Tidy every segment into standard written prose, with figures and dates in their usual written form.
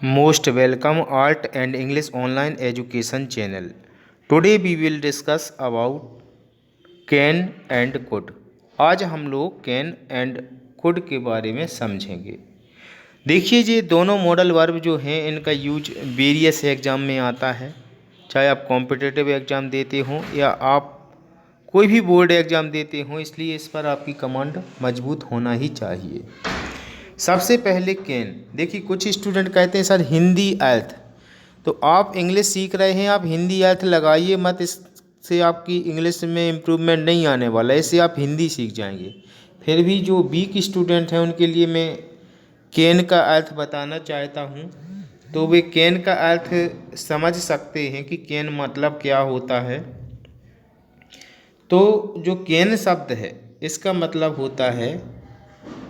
Most welcome Art and English online education channel. Today we will discuss about can and could. आज हम लोग can and could के बारे में समझेंगे। देखिए ये दोनों मॉडल वर्ब जो हैं इनका यूज वेरियस एग्ज़ाम में आता है, चाहे आप कॉम्पिटिटिव एग्ज़ाम देते हों या आप कोई भी बोर्ड एग्ज़ाम देते हों, इसलिए इस पर आपकी कमांड मजबूत होना ही चाहिए। सबसे पहले कैन। देखिए कुछ स्टूडेंट कहते हैं सर हिंदी अर्थ, तो आप इंग्लिश सीख रहे हैं, आप हिंदी अर्थ लगाइए मत, इससे आपकी इंग्लिश में इम्प्रूवमेंट नहीं आने वाला है, इससे आप हिंदी सीख जाएंगे। फिर भी जो वीक स्टूडेंट हैं उनके लिए मैं कैन का अर्थ बताना चाहता हूँ, तो वे कैन का अर्थ समझ सकते हैं कि कैन मतलब क्या होता है। तो जो कैन शब्द है इसका मतलब होता है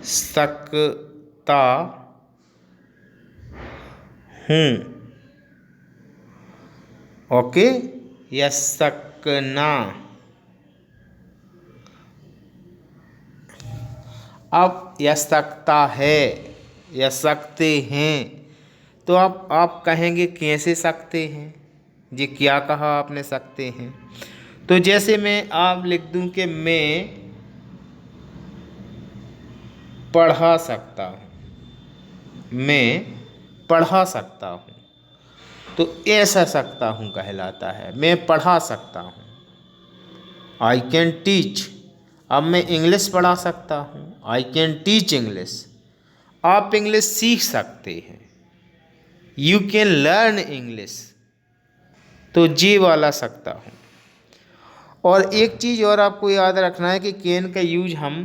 सकता हूँ, ओके, या सकना। अब या सकता है या सकते हैं, तो आप कहेंगे कैसे सकते हैं, ये क्या कहा आपने सकते हैं। तो जैसे मैं आप लिख दूं कि मैं पढ़ा सकता हूँ, मैं पढ़ा सकता हूँ, तो ऐसा सकता हूँ कहलाता है, मैं पढ़ा सकता हूँ। आई कैन टीच, अब मैं इंग्लिश पढ़ा सकता हूँ, आई कैन टीच इंग्लिश। आप इंग्लिश सीख सकते हैं, यू कैन लर्न इंग्लिश, तो जी वाला सकता हूँ। और एक चीज़ और आपको याद रखना है कि कैन का यूज हम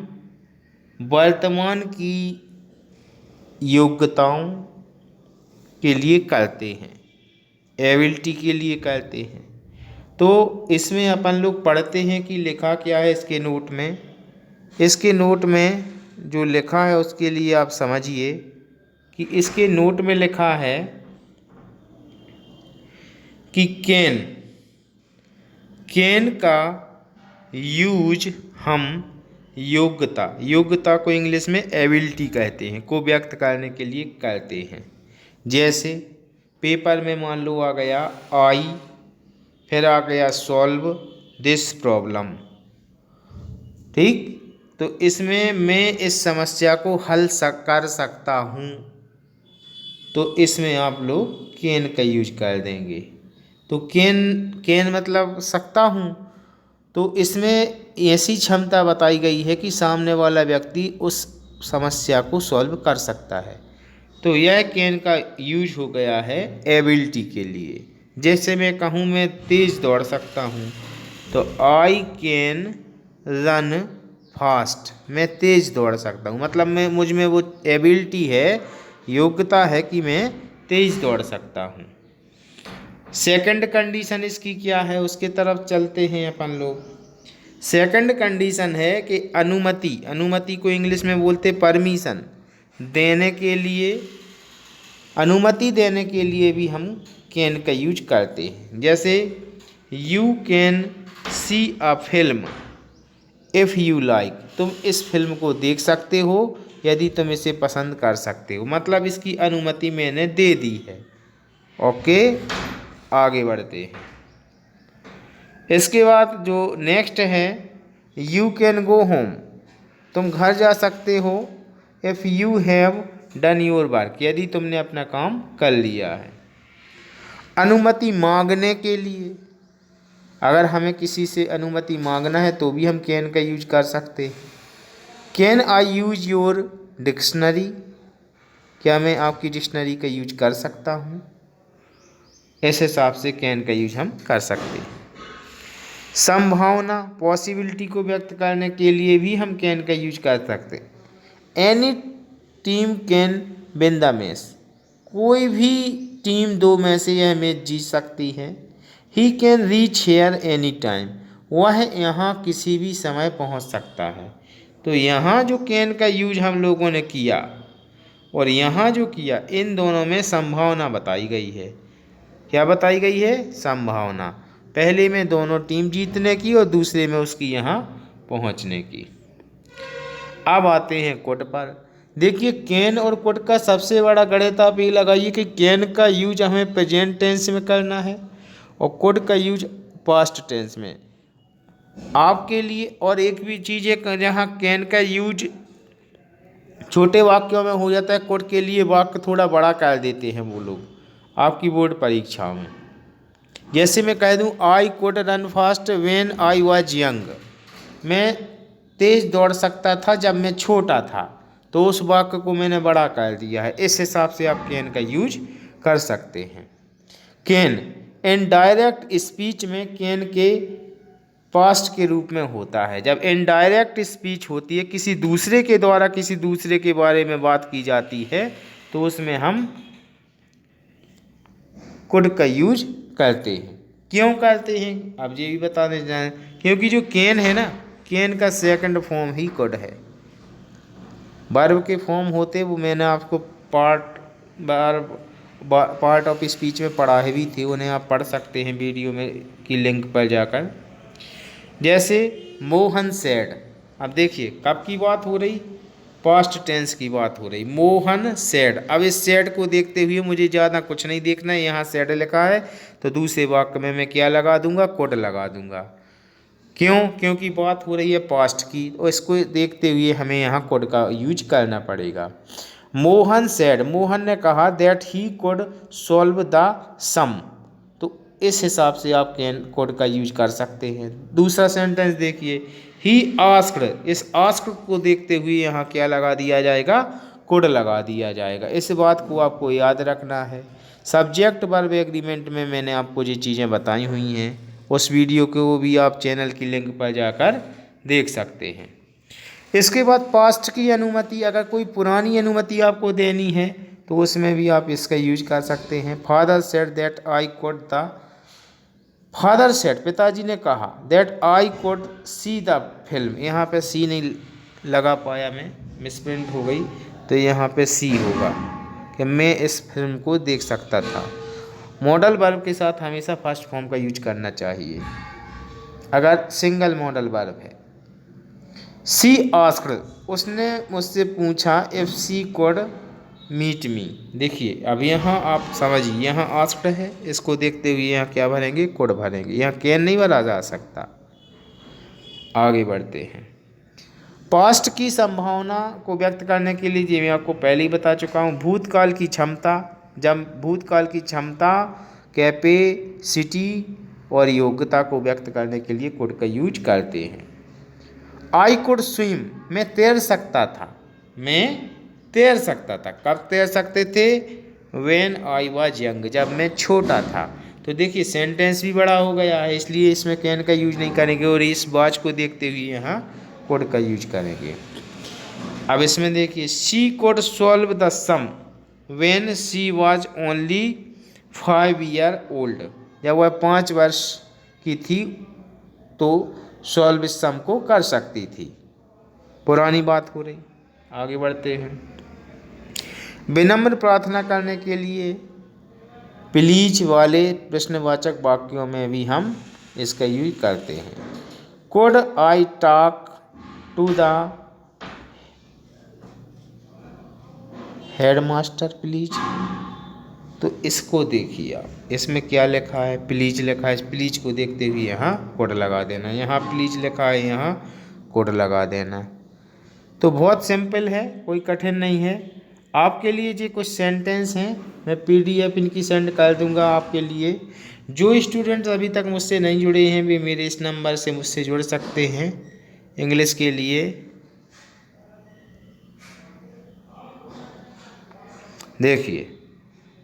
वर्तमान की योग्यताओं के लिए करते हैं, एबिलिटी के लिए करते हैं। तो इसमें अपन लोग पढ़ते हैं कि लिखा क्या है इसके नोट में। इसके नोट में जो लिखा है उसके लिए आप समझिए कि इसके नोट में लिखा है कि कैन का यूज हम योग्यता को इंग्लिश में एबिलिटी कहते हैं, को व्यक्त करने के लिए करते हैं। जैसे पेपर में मान लो आ गया आई, फिर आ गया सॉल्व दिस प्रॉब्लम, ठीक, तो इसमें मैं इस समस्या को हल कर सकता हूँ, तो इसमें आप लोग कैन का यूज कर देंगे। तो कैन मतलब सकता हूँ, तो इसमें ऐसी क्षमता बताई गई है कि सामने वाला व्यक्ति उस समस्या को सॉल्व कर सकता है। तो यह कैन का यूज हो गया है एबिलिटी के लिए। जैसे मैं कहूँ मैं तेज़ दौड़ सकता हूँ, तो आई कैन रन फास्ट, मैं तेज़ दौड़ सकता हूँ, मतलब मैं मुझ में वो एबिलिटी है, योग्यता है कि मैं तेज़ दौड़ सकता हूँ। सेकंड कंडीशन इसकी क्या है उसके तरफ चलते हैं अपन लोग। सेकंड कंडीशन है कि अनुमति को इंग्लिश में बोलते परमिशन देने के लिए, अनुमति देने के लिए भी हम कैन का यूज करते हैं। जैसे you can see a film if you like, तुम इस फिल्म को देख सकते हो यदि तुम इसे पसंद कर सकते हो, मतलब इसकी अनुमति मैंने दे दी है। ओके, आगे बढ़ते हैं। इसके बाद जो नेक्स्ट है यू कैन गो होम, तुम घर जा सकते हो if you have done your work, यदि तुमने अपना काम कर लिया है। अनुमति मांगने के लिए, अगर हमें किसी से अनुमति मांगना है तो भी हम कैन का यूज कर सकते हैं। Can I use your dictionary, क्या मैं आपकी डिक्शनरी का यूज कर सकता हूँ, इस हिसाब से कैन का यूज हम कर सकते हैं। संभावना, पॉसिबिलिटी को व्यक्त करने के लिए भी हम कैन का यूज कर सकते हैं। Any team can win the match, कोई भी टीम 2 में से यह मैच जीत सकती है। He can reach here any time, वह यहाँ किसी भी समय पहुँच सकता है। तो यहाँ जो कैन का यूज हम लोगों ने किया और यहाँ जो किया, इन दोनों में संभावना बताई गई है। क्या बताई गई है? संभावना। पहले में दोनों टीम जीतने की और दूसरे में उसकी यहाँ पहुँचने की। अब आते हैं कुड पर। देखिए कैन और कुड का सबसे बड़ा गणित आप ये लगाइए कि कैन का यूज हमें प्रेजेंट टेंस में करना है और कुड का यूज पास्ट टेंस में। आपके लिए और एक भी चीज़ है जहाँ कैन का यूज छोटे वाक्यों में हो जाता है, कुड के लिए वाक्य थोड़ा बड़ा कर देते हैं वो लोग आपकी बोर्ड परीक्षाओं में। जैसे मैं कह दूँ I could run fast when I was young, मैं तेज़ दौड़ सकता था जब मैं छोटा था, तो उस वाक्य को मैंने बड़ा कर दिया है। इस हिसाब से आप कैन का यूज कर सकते हैं। कैन इनडायरेक्ट स्पीच में कैन के पास्ट के रूप में होता है। जब इनडायरेक्ट स्पीच होती है, किसी दूसरे के द्वारा किसी दूसरे के बारे में बात की जाती है, तो उसमें हम कुड का यूज करते हैं। क्यों करते हैं अब ये भी बता दें जाए, क्योंकि जो कैन है ना, कैन का सेकंड फॉर्म ही कुड है। वर्ब के फॉर्म होते वो मैंने आपको पार्ट ऑफ स्पीच में पढ़ाए भी थे, उन्हें आप पढ़ सकते हैं वीडियो में की लिंक पर जाकर। जैसे मोहन सेड, अब देखिए कब की बात हो रही, पास्ट टेंस की बात हो रही। मोहन सेड, अब इस सेड को देखते हुए मुझे ज़्यादा कुछ नहीं देखना है, यहाँ सेड लिखा है तो दूसरे वाक्य में मैं क्या लगा दूंगा, कुड लगा दूंगा। क्यों, क्योंकि बात हो रही है पास्ट की, और इसको देखते हुए हमें यहाँ कुड का यूज करना पड़ेगा। मोहन सेड, मोहन ने कहा that he could solve the sum, तो इस हिसाब से आप कैन कुड का यूज कर सकते हैं। दूसरा सेंटेंस देखिए, ही आस्क्ड, इस आस्क्ड को देखते हुए यहाँ क्या लगा दिया जाएगा, कुड लगा दिया जाएगा। इस बात को आपको याद रखना है। सब्जेक्ट वर्ब एग्रीमेंट में मैंने आपको ये चीज़ें बताई हुई हैं, उस वीडियो को भी आप चैनल की लिंक पर जाकर देख सकते हैं। इसके बाद पास्ट की अनुमति, अगर कोई पुरानी अनुमति आपको देनी है तो उसमें भी आप इसका यूज कर सकते हैं। Father said that I could the, father said, पिताजी ने कहा, that I could see the film, यहाँ पे सी नहीं लगा पाया, मैं मिसप्रिंट हो गई, तो यहाँ पे सी होगा कि मैं इस फिल्म को देख सकता था। मॉडल वर्ब के साथ हमेशा फर्स्ट फॉर्म का यूज करना चाहिए अगर सिंगल मॉडल वर्ब है। सी आस्क्ड, उसने मुझसे पूछा, if she could meet me, देखिए अब यहाँ आप समझिए, यहाँ आस्क्ड है, इसको देखते हुए यहाँ क्या भरेंगे, कुड भरेंगे, यहाँ कैन नहीं भरा जा सकता। आगे बढ़ते हैं। पास्ट की संभावना को व्यक्त करने के लिए, मैं आपको पहले ही बता चुका हूँ, भूतकाल की क्षमता, जब भूतकाल की क्षमता, कैपेसिटी और योग्यता को व्यक्त करने के लिए कुड का यूज करते हैं। आई कुड स्विम, मैं तैर सकता था, मैं तैर सकता था, कब तैर सकते थे, व्हेन आई वाज यंग, जब मैं छोटा था। तो देखिए सेंटेंस भी बड़ा हो गया है, इसलिए इसमें कैन का यूज नहीं करेंगे और इस बात को देखते हुए यहाँ कुड का यूज करेंगे। अब इसमें देखिए, she could solve the sum when she was only 5 year old, जब वह 5 वर्ष की थी तो सॉल्व सम को कर सकती थी। पुरानी बात हो रही। आगे बढ़ते हैं। विनम्र प्रार्थना करने के लिए प्लीज वाले प्रश्नवाचक वाक्यों में भी हम इसका यूज करते हैं। Could I talk to the headmaster please, तो इसको देखिए आप, इसमें क्या लिखा है, प्लीज लिखा है, प्लीज को देखते हुए यहाँ कुड लगा देना, यहाँ प्लीज लिखा है, यहाँ कुड लगा देना। तो बहुत सिंपल है, कोई कठिन नहीं है। आपके लिए जो कुछ सेंटेंस हैं मैं PDF इनकी सेंड कर दूंगा आपके लिए। जो स्टूडेंट्स अभी तक मुझसे नहीं जुड़े हैं वे मेरे इस नंबर से मुझसे जुड़ सकते हैं इंग्लिश के लिए। देखिए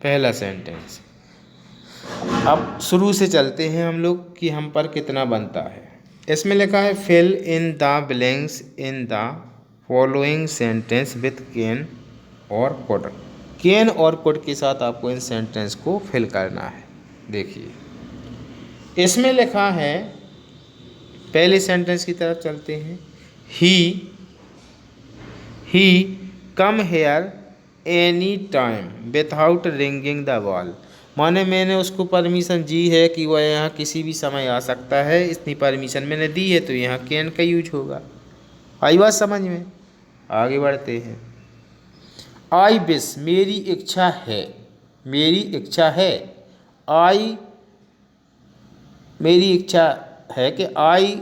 पहला सेंटेंस, अब शुरू से चलते हैं हम लोग कि हम पर कितना बनता है। इसमें लिखा है fill in the blanks in the following sentence with can और कुड। कैन और कुड के साथ आपको इन सेंटेंस को फिल करना है। देखिए इसमें लिखा है, पहले सेंटेंस की तरफ चलते हैं। He come here any time without ringing the ball, माने मैंने उसको परमिशन दी है कि वह यहाँ किसी भी समय आ सकता है, इतनी परमिशन मैंने दी है, तो यहाँ कैन का यूज होगा। आई बात समझ में? आगे बढ़ते हैं। आई विश मेरी इच्छा है, मेरी इच्छा है। आई मेरी इच्छा है कि आई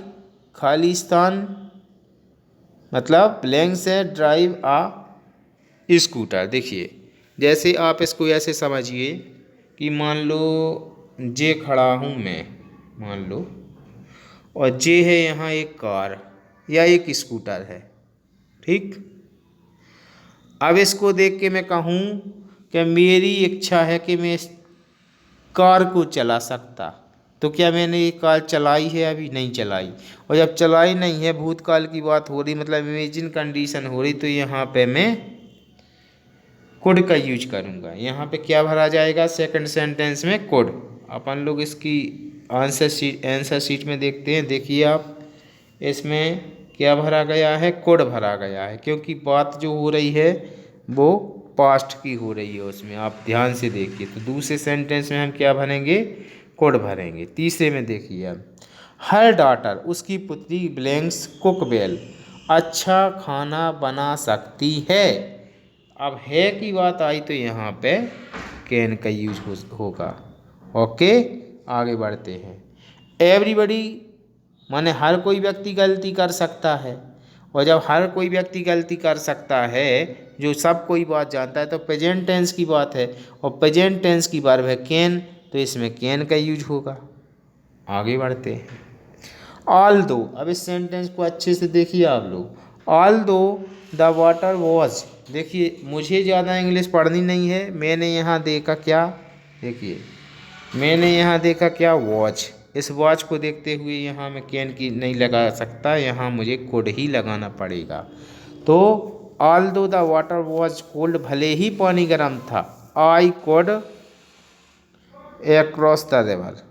खालिस्तान मतलब ब्लैंक से ड्राइव आ स्कूटर। देखिए जैसे आप इसको ऐसे समझिए कि मान लो जे खड़ा हूँ मैं, मान लो, और जे है यहाँ एक कार या एक स्कूटर है, ठीक। अब इसको देख के मैं कहूँ कि मेरी इच्छा है कि मैं इस कार को चला सकता, तो क्या मैंने ये कार चलाई है? अभी नहीं चलाई। और जब चलाई नहीं है, भूतकाल की बात हो रही, मतलब इमेजिन कंडीशन हो रही, तो यहाँ पे मैं कुड का यूज करूँगा। यहाँ पे क्या भरा जाएगा सेकंड सेंटेंस में? कुड। अपन लोग इसकी आंसर शीट में देखते हैं। देखिए आप, इसमें क्या भरा गया है? कुड भरा गया है, क्योंकि बात जो हो रही है वो पास्ट की हो रही है उसमें। आप ध्यान से देखिए, तो दूसरे सेंटेंस में हम क्या भरेंगे? कुड भरेंगे। तीसरे में देखिए अब, हर डॉटर उसकी पुत्री ब्लैंक्स कुक वेल अच्छा खाना बना सकती है। अब है की बात आई तो यहाँ पे कैन का यूज होगा। ओके, आगे बढ़ते हैं। एवरीबडी माने हर कोई व्यक्ति गलती कर सकता है, और जब हर कोई व्यक्ति गलती कर सकता है, जो सब कोई बात जानता है, तो प्रेजेंट टेंस की बात है, और प्रेजेंट टेंस की वर्ब है कैन, तो इसमें कैन का यूज होगा। आगे बढ़ते हैं। ऑल दो, अब इस सेंटेंस को अच्छे से देखिए आप लोग। ऑल दो द वाटर वॉज, देखिए मुझे ज़्यादा इंग्लिश पढ़नी नहीं है, मैंने यहाँ देखा क्या? देखिए मैंने यहाँ देखा क्या? वॉच। इस वॉच को देखते हुए यहाँ मैं कैन की नहीं लगा सकता, यहाँ मुझे कुड ही लगाना पड़ेगा। तो ऑल दो द वाटर वॉज कोल्ड, भले ही पानी गर्म था, I could across the river.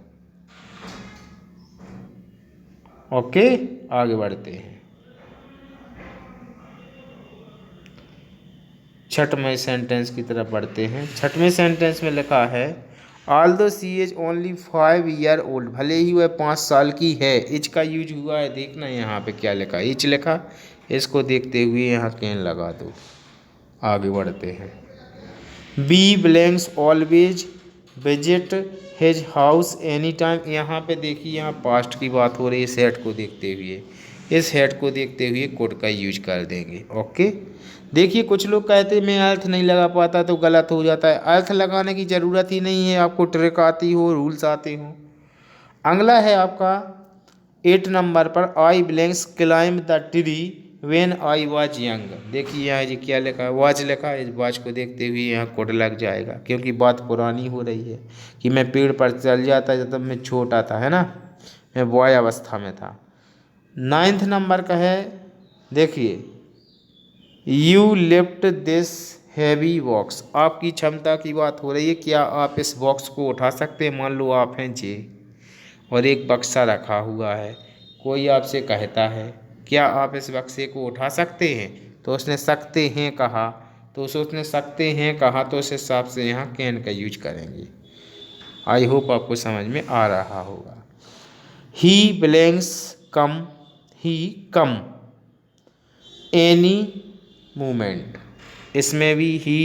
Okay, आगे बढ़ते हैं। छठवें सेंटेंस की तरफ बढ़ते हैं। छठवें सेंटेंस में लिखा है although she is only 5 year old, भले ही वह 5 साल की है। इज का यूज हुआ है, देखना यहाँ पे क्या लिखा, इज लिखा, इसको देखते हुए यहाँ कैन लगा दो। आगे बढ़ते हैं। B blanks always visit his house any time, यहाँ पे देखिए यहाँ पास्ट की बात हो रही है, इस हेड को देखते हुए, इस हेड को देखते हुए कोड का यूज कर देंगे। ओके, देखिए कुछ लोग कहते हैं मैं अर्थ नहीं लगा पाता, तो गलत हो जाता है। अर्थ लगाने की ज़रूरत ही नहीं है, आपको ट्रिक आती हो, रूल्स आते हो। अगला है आपका 8 नंबर पर, I blanks climb the tree when I was young. देखिए यहाँ जी क्या लिखा है? वाज लिखा है, इस वाज को देखते हुए यहाँ कोड लग जाएगा, क्योंकि बात पुरानी हो रही है कि मैं पेड़ पर चल जाता जब मैं छोटा था, है ना, मैं बॉय अवस्था में था। 9th नंबर का है, देखिए you lift this heavy box, आपकी क्षमता की बात हो रही है, क्या आप इस बॉक्स को उठा सकते हैं? मान लो आप हैं जे और एक बक्सा रखा हुआ है, कोई आपसे कहता है क्या आप इस बक्से को उठा सकते हैं? तो उसने सकते हैं कहा, तो उसने सकते हैं कहा, तो उस हिसाब से यहाँ कैन का यूज करेंगे। आई होप आपको समझ में आ रहा होगा। ही ब्लैंक्स कम, ही कम एनी मूवमेंट, इसमें भी ही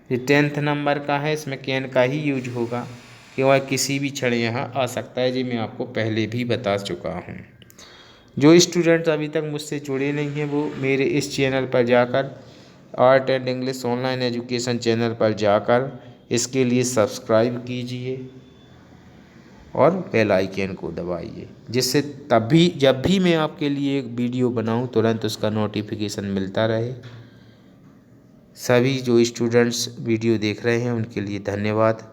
10th नंबर का है, इसमें कैन का ही यूज होगा, कि वह किसी भी क्षण यहाँ आ सकता है, जी मैं आपको पहले भी बता चुका हूँ। जो स्टूडेंट्स अभी तक मुझसे जुड़े नहीं हैं, वो मेरे इस चैनल पर जाकर, art and English online education channel पर जाकर इसके लिए सब्सक्राइब कीजिए और बेल आइकन को दबाइए, जिससे तभी जब भी मैं आपके लिए एक वीडियो बनाऊं तुरंत उसका नोटिफिकेशन मिलता रहे। सभी जो स्टूडेंट्स वीडियो देख रहे हैं उनके लिए धन्यवाद।